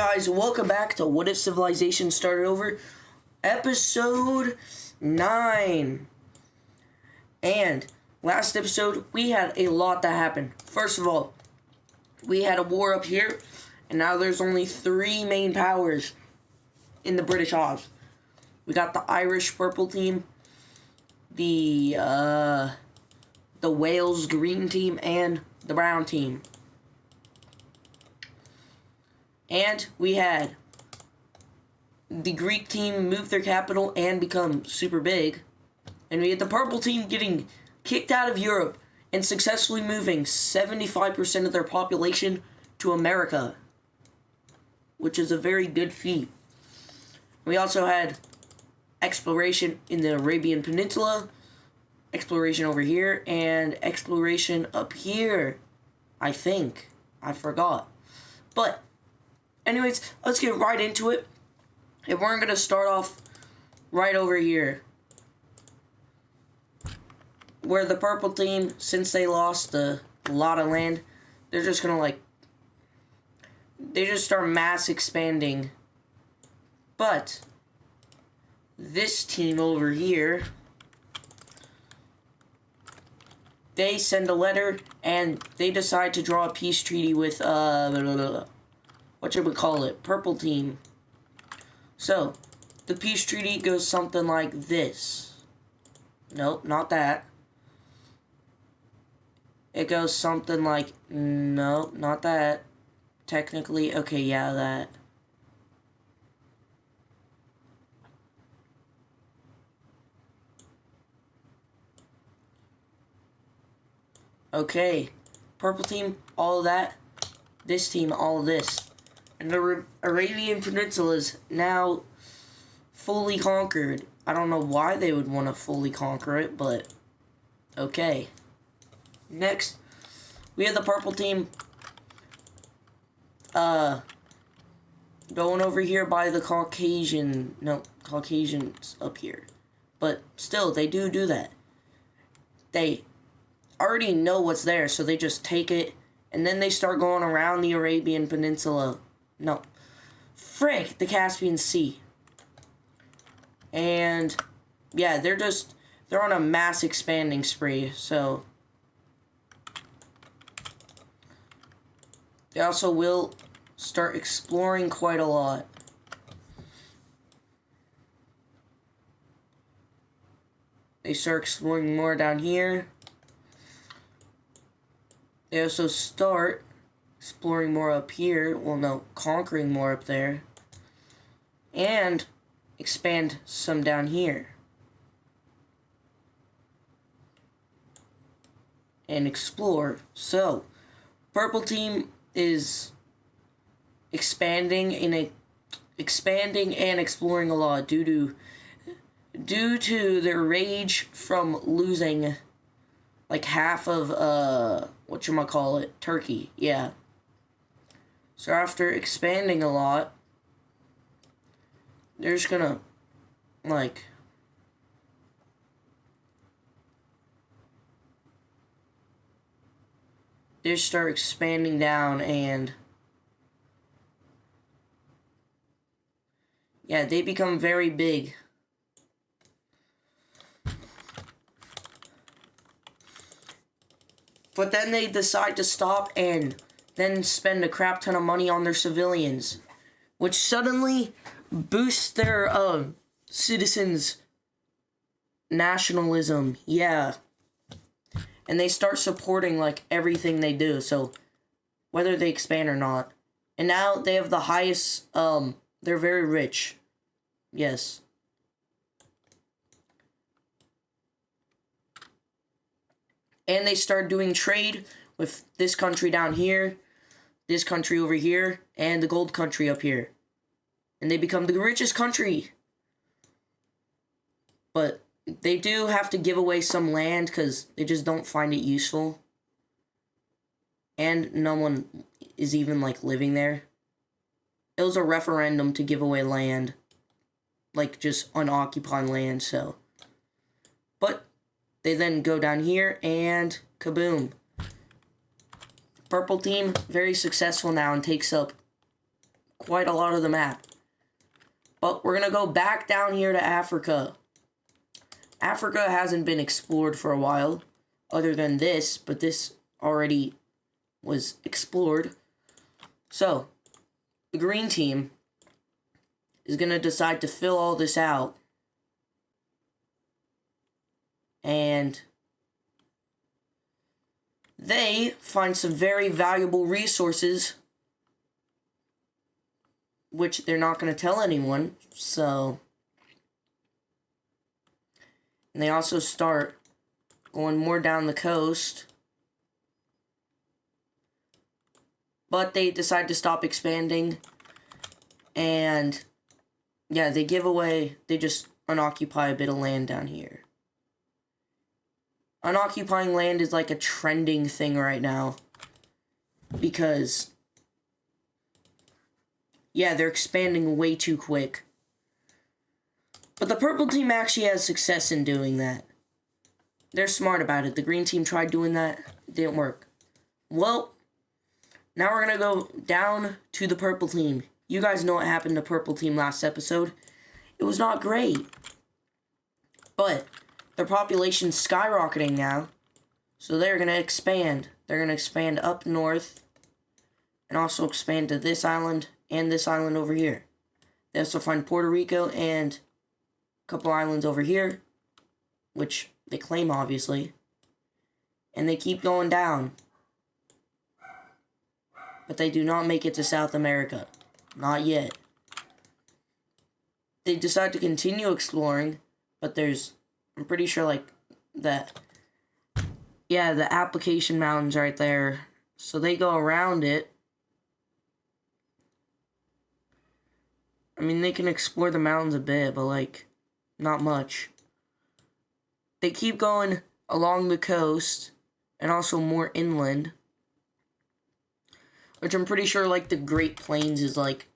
guys, welcome back to What If Civilization Started Over, Episode 9. And last episode, we had a lot that happened. First of all, we had a war up here, and now there's only 3 main powers in the British Isles. We got the Irish purple team, the Wales green team, and the brown team. And we had the Greek team move their capital and become super big. And we had the purple team getting kicked out of Europe and successfully moving 75% of their population to America, which is a very good feat. We also had exploration in the Arabian Peninsula, exploration over here, and exploration up here, I think. I forgot. But anyways, let's get right into it. And we're going to start off right over here, where the purple team, since they lost a lot of land, they're just going to they just start mass expanding. But this team over here, they send a letter and they decide to draw a peace treaty with what should we call it? Purple team. So, the peace treaty goes something like this. Nope, not that. It goes something like, nope, not that. Technically, okay, yeah, that. Okay, purple team, all of that. This team, all of this. And the Arabian Peninsula is now fully conquered. I don't know why they would want to fully conquer it, but okay. Next, we have the purple team going over here by the Caucasians up here. But still, they do that. They already know what's there, so they just take it, and then they start going around the Arabian Peninsula. No. Frick! The Caspian Sea. And yeah, they're on a mass expanding spree, so they also will start exploring quite a lot. They start exploring more down here. They also start exploring more up here. Well, no, conquering more up there. And expand some down here. And explore. So, purple team is expanding and exploring a lot due to their rage from losing like half of Turkey. Yeah. So after expanding a lot, they're just gonna, they start expanding down and, yeah, they become very big. But then they decide to stop and then spend a crap ton of money on their civilians, which suddenly boosts their citizens' nationalism. Yeah. And they start supporting everything they do, so whether they expand or not. And now they have the highest, they're very rich. Yes. And they start doing trade with this country down here, this country over here, and the gold country up here. And they become the richest country. But they do have to give away some land because they just don't find it useful. And no one is even, living there. It was a referendum to give away land. Just unoccupied land, so. But they then go down here and kaboom. Purple team, very successful now and takes up quite a lot of the map. But we're going to go back down here to Africa. Africa hasn't been explored for a while, other than this, but this already was explored. So, the green team is going to decide to fill all this out. And they find some very valuable resources, which they're not going to tell anyone, so... And they also start going more down the coast. But they decide to stop expanding. And, yeah, they just unoccupy a bit of land down here. Unoccupying land is like a trending thing right now. Because, yeah, they're expanding way too quick. But the purple team actually has success in doing that. They're smart about it. The green team tried doing that. It didn't work. Well, now we're going to go down to the purple team. You guys know what happened to purple team last episode. It was not great. But their population's skyrocketing now. So they're going to expand. They're going to expand up north. And also expand to this island and this island over here. They also find Puerto Rico and a couple islands over here. Which they claim, obviously. And they keep going down. But they do not make it to South America. Not yet. They decide to continue exploring. But there's... I'm pretty sure, like, that... Yeah, the application mountains right there. So they go around it. I mean, they can explore the mountains a bit, but, like, not much. They keep going along the coast, and also more inland. Which I'm pretty sure, like, the Great Plains is, like,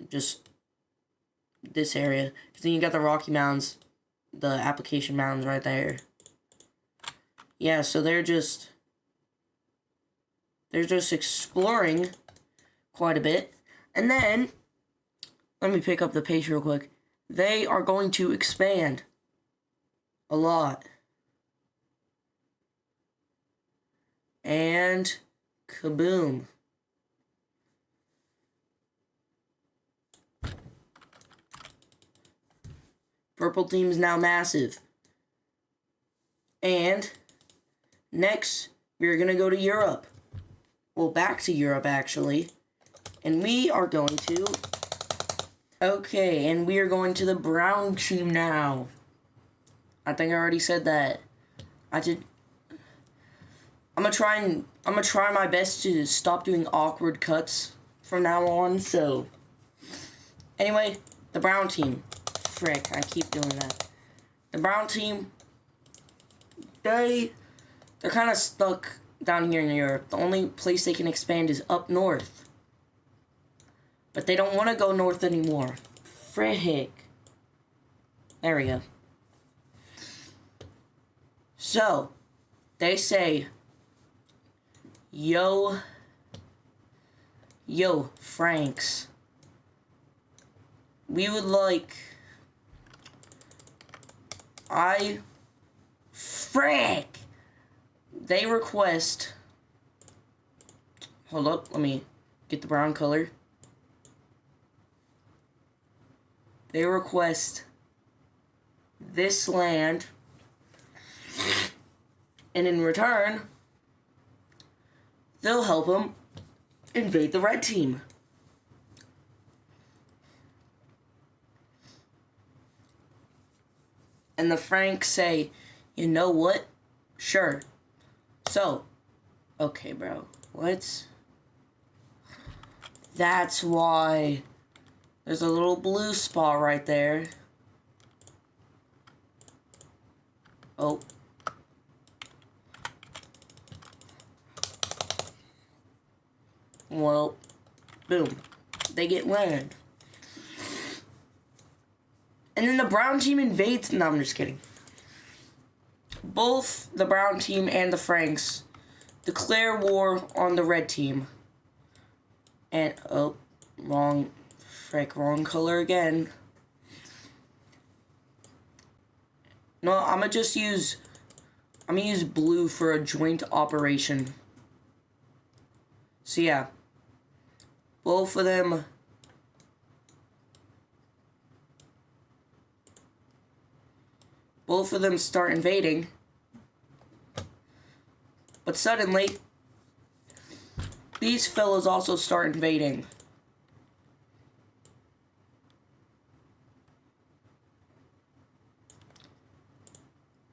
just this area. Because then you got the Rocky Mountains, the application mountains right there. Yeah, so they're just exploring quite a bit. And then, let me pick up the pace real quick. They are going to expand a lot. And kaboom. Purple team is now massive. And next, we're going to go to Europe. Well, back to Europe, actually. And we are going to... Okay, and we are going to the brown team now. I think I already said that. I'm gonna try my best to stop doing awkward cuts from now on, so... Anyway, the brown team. Frick, I keep doing that. The brown team, they're kind of stuck down here in Europe. The only place they can expand is up north. But they don't want to go north anymore. Frick. There we go. So, they say, Yo, Franks. We would like... Frick! They request... Hold up, let me get the brown color. They request this land, and in return, they'll help them invade the red team. And the Franks say, you know what? Sure. So, okay, bro. What? That's why there's a little blue spot right there. Oh. Well, boom. They get land. And then the brown team invades. No, I'm just kidding. Both the brown team and the Franks declare war on the red team. And, oh, Wrong color again. No, I'm gonna use blue for a joint operation. So yeah, both of them start invading, but suddenly these fellas also start invading.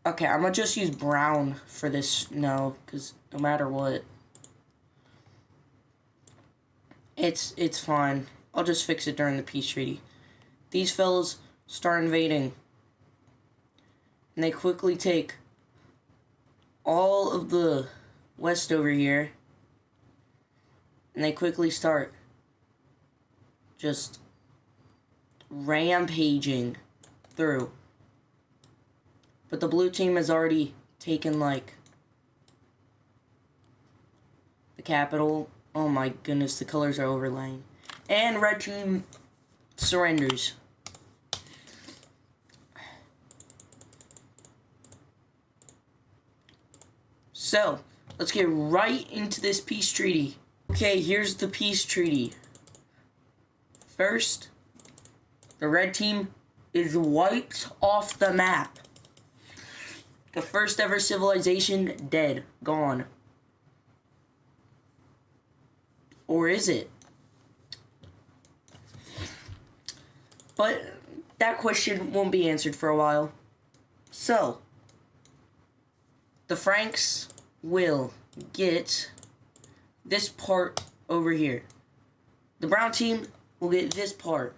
Okay, I'm gonna just use brown for this now, because no matter what, it's fine. I'll just fix it during the peace treaty. These fellas start invading, and they quickly take all of the west over here, and they quickly start just rampaging through. But the blue team has already taken, like, the capital. Oh my goodness, the colors are overlaying. And red team surrenders. So, let's get right into this peace treaty. Okay, here's the peace treaty. First, the red team is wiped off the map. The first ever civilization dead, gone. Or is it? But that question won't be answered for a while. So, the Franks will get this part over here. The brown team will get this part.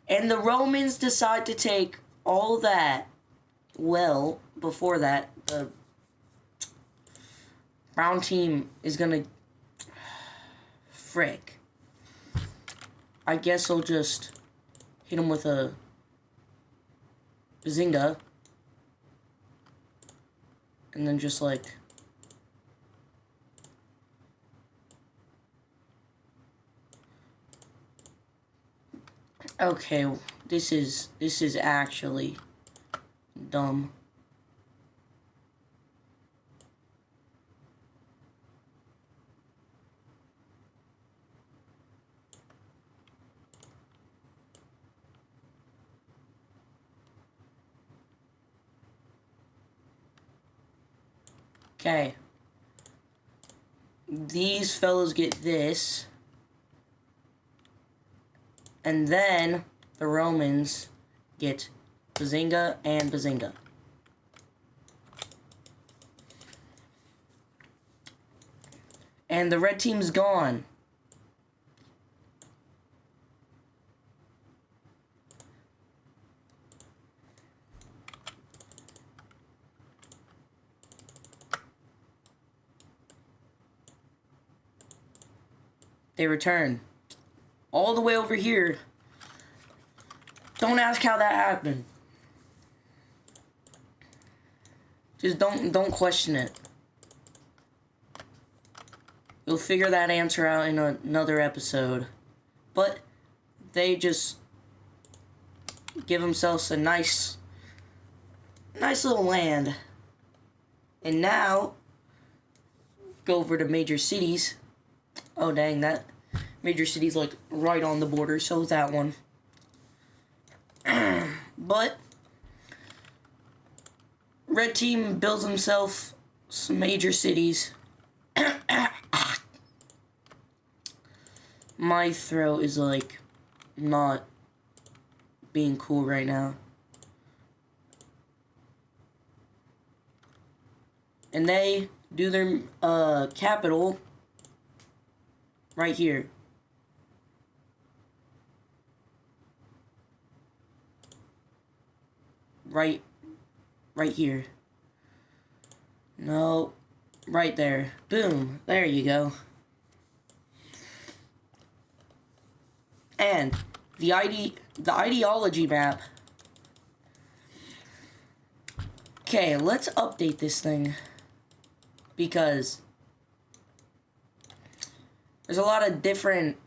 And the Romans decide to take all that. Well, before that, the brown team is gonna... Frick. I guess I'll just hit him with a Bazinga. And then just like... Okay, this is actually dumb. Okay. These fellows get this. And then the Romans get Bazinga and Bazinga. And the red team's gone. They return. All the way over here. Don't ask how that happened. Just don't question it. You'll figure that answer out in another episode. But they just give themselves a nice little land. And now, go over to major cities. Oh dang, that major city's like right on the border, so is that one. But red team builds himself some major cities. My throat is like not being cool right now. And they do their capital right here. Right here. No, right there. Boom, there you go. And the ideology map. Okay, let's update this thing, because there's a lot of different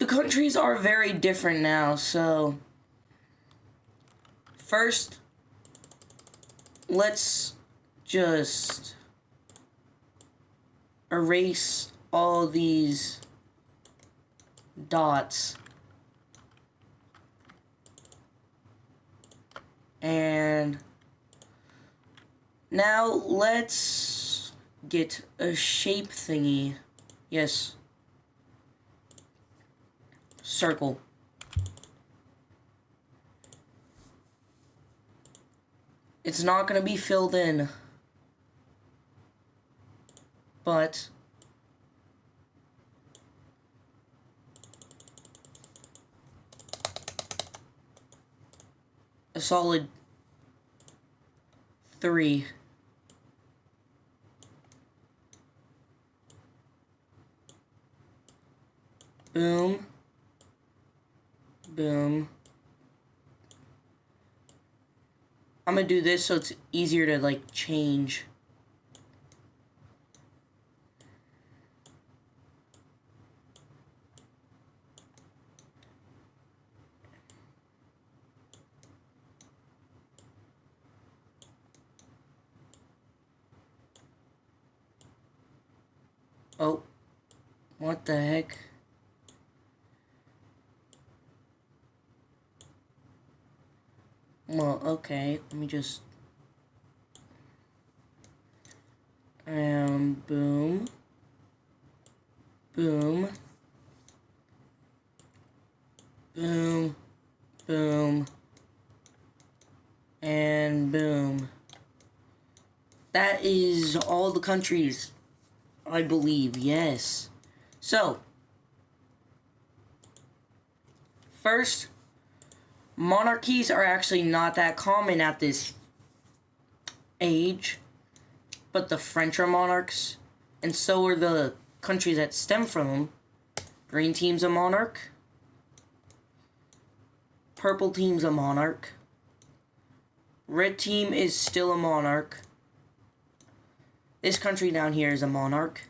countries are very different now, so first, let's just erase all these dots. And now let's get a shape thingy. Yes. Circle. It's not going to be filled in. But a solid 3. Boom. Boom. I'm gonna do this so it's easier to like change. Oh, what the heck? Well, okay, let me just... boom. Boom. Boom. Boom. And boom. That is all the countries, I believe, yes. So, first, monarchies are actually not that common at this age, but the French are monarchs, and so are the countries that stem from them. Green team's a monarch. Purple team's a monarch. Red team is still a monarch. This country down here is a monarch.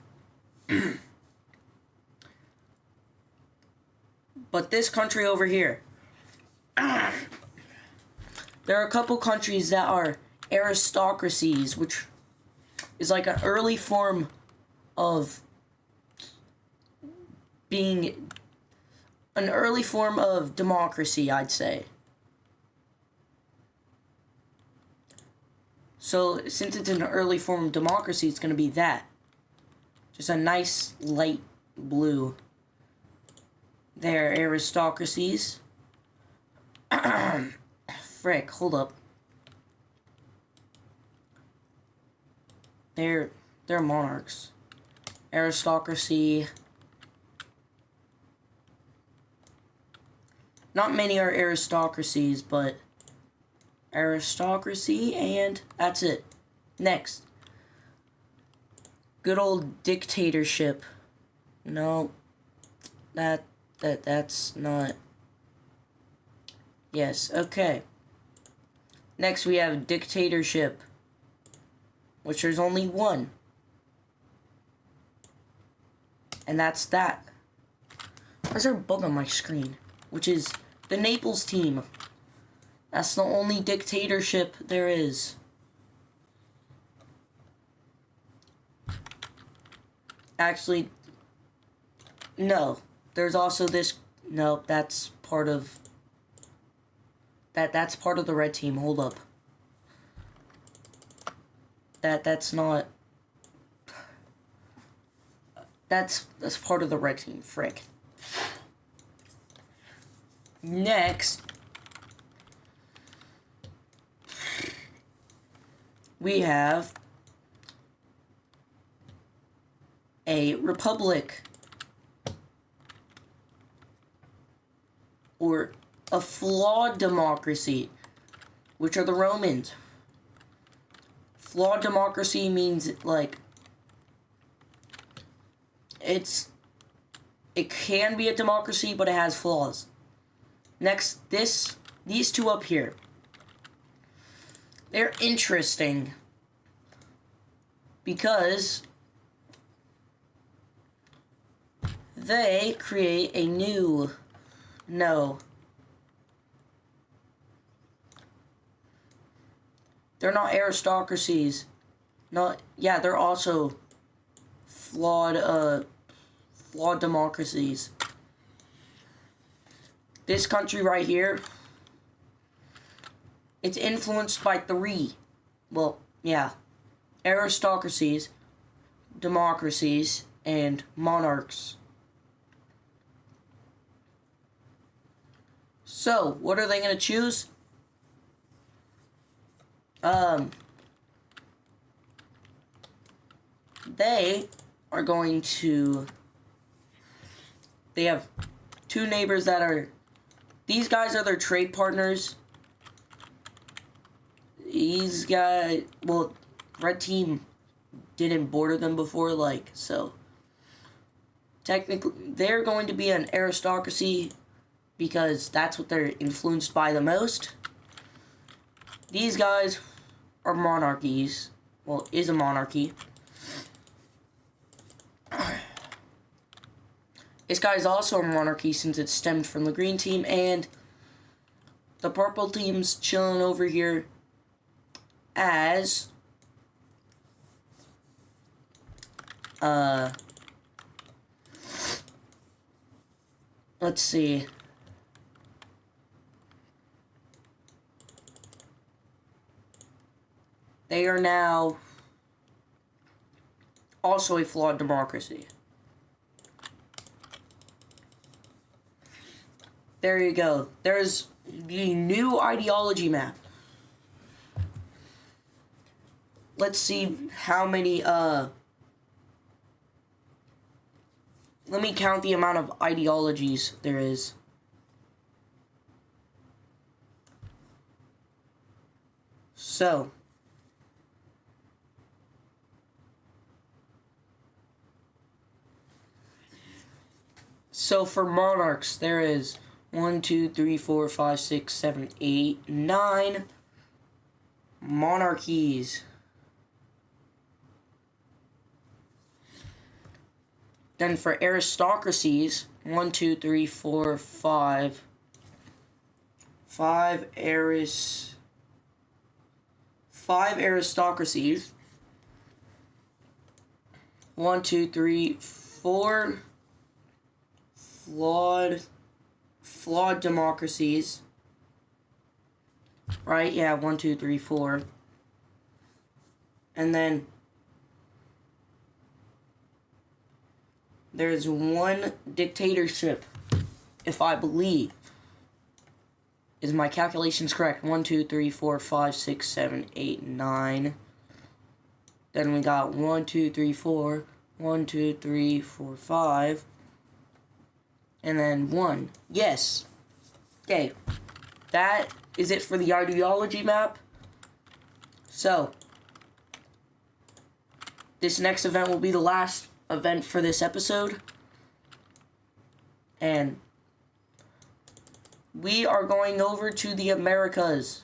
But this country over here, there are a couple countries that are aristocracies, which is like an early form of being an early form of democracy, I'd say. So, since it's an early form of democracy, it's going to be that. Just a nice light blue. They're aristocracies. Frick, hold up. They're monarchs. Aristocracy. Not many are aristocracies, but aristocracy, and that's it. Next. Good old dictatorship. No. That's not. Yes, okay. Next we have dictatorship, which there's only one. And that's that. There's a bug on my screen, which is the Naples team. That's the only dictatorship there is. Actually, no. There's also this... No, that's part of... That's part of the red team. Hold up. That's not... That's part of the red team. Frick. Next... we have a republic, or a flawed democracy, which are the Romans. Flawed democracy means, like, it can be a democracy, but it has flaws. Next, these two up here. They're interesting because they create a new... No. They're not aristocracies. No, yeah, they're also flawed democracies. This country right here, it's influenced by three, well, yeah, aristocracies, democracies, and monarchs. So, what are they going to choose? They are going to... They have two neighbors that are... These guys are their trade partners. These guys... Well, Red Team didn't border them before, like, so... Technically, they're going to be an aristocracy because that's what they're influenced by the most. These guys are monarchies. Well, is a monarchy. This guy is also a monarchy since it stemmed from the green team, and the purple team's chilling over here as let's see. They are now also a flawed democracy. There you go. There's the new ideology map. Let's see how many, let me count the amount of ideologies there is. So, for monarchs, there is 1, 2, 3, 4, 5, 6, 7, 8, 9 monarchies. Then for aristocracies, 1, 2, 3, 4, 5. 5 aristocracies. 1, 2, 3, 4 flawed democracies. Right? Yeah, 1, 2, 3, 4. And then there's one dictatorship, if I believe. Is my calculations correct? 1, 2, 3, 4, 5, 6, 7, 8, 9. Then we got 1, 2, 3, 4. 1, 2, 3, 4, 5. And then 1. Yes. Okay. That is it for the ideology map. So, this next event will be the last event for this episode. And we are going over to the Americas,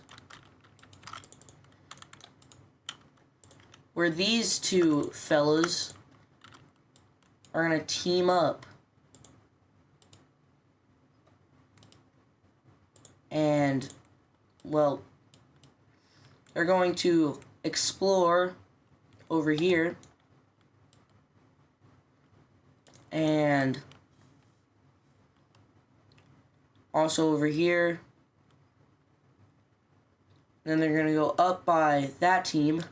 where these two fellas are going to team up. And, well, they're going to explore over here. And also over here. Then they're going to go up by that team.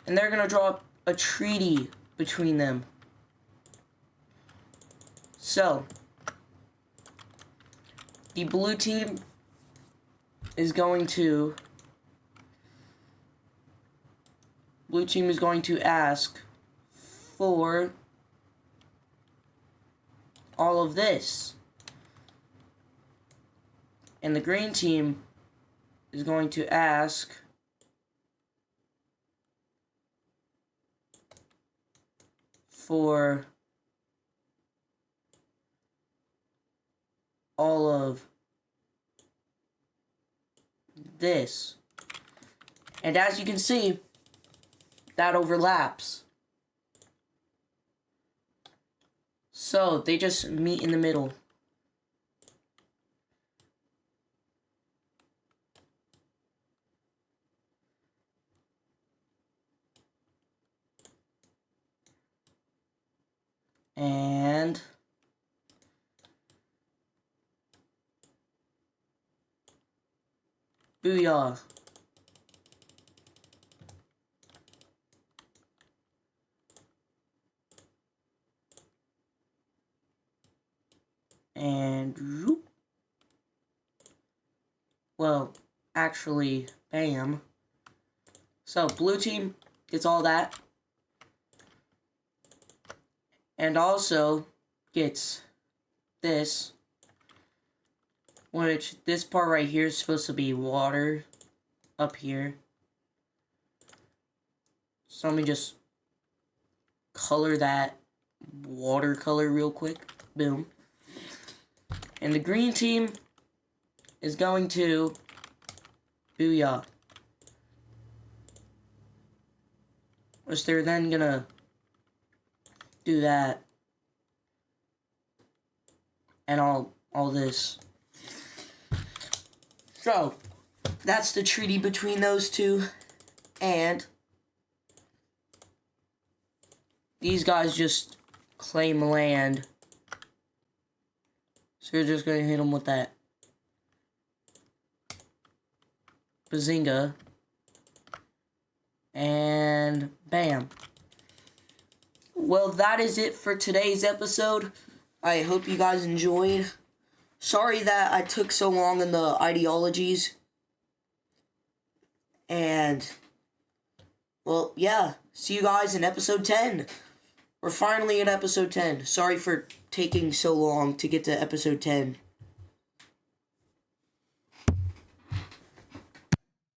And they're going to draw up a treaty between them. So, the blue team is going to ask for all of this. And the green team is going to ask for all of this. And as you can see, that overlaps. So, they just meet in the middle. And booyah. And whoop. Well, actually, bam. So, blue team gets all that. And also gets this. Which, this part right here is supposed to be water up here. So let me just color that watercolor real quick. Boom. And the green team is going to booyah. Which they're then gonna do that. And all this. So, that's the treaty between those two. And these guys just claim land. So we're just going to hit them with that. Bazinga. And bam. Well, that is it for today's episode. I hope you guys enjoyed. Sorry that I took so long in the ideologies. And, well, yeah. See you guys in episode 10. We're finally at episode 10. Sorry for taking so long to get to episode 10.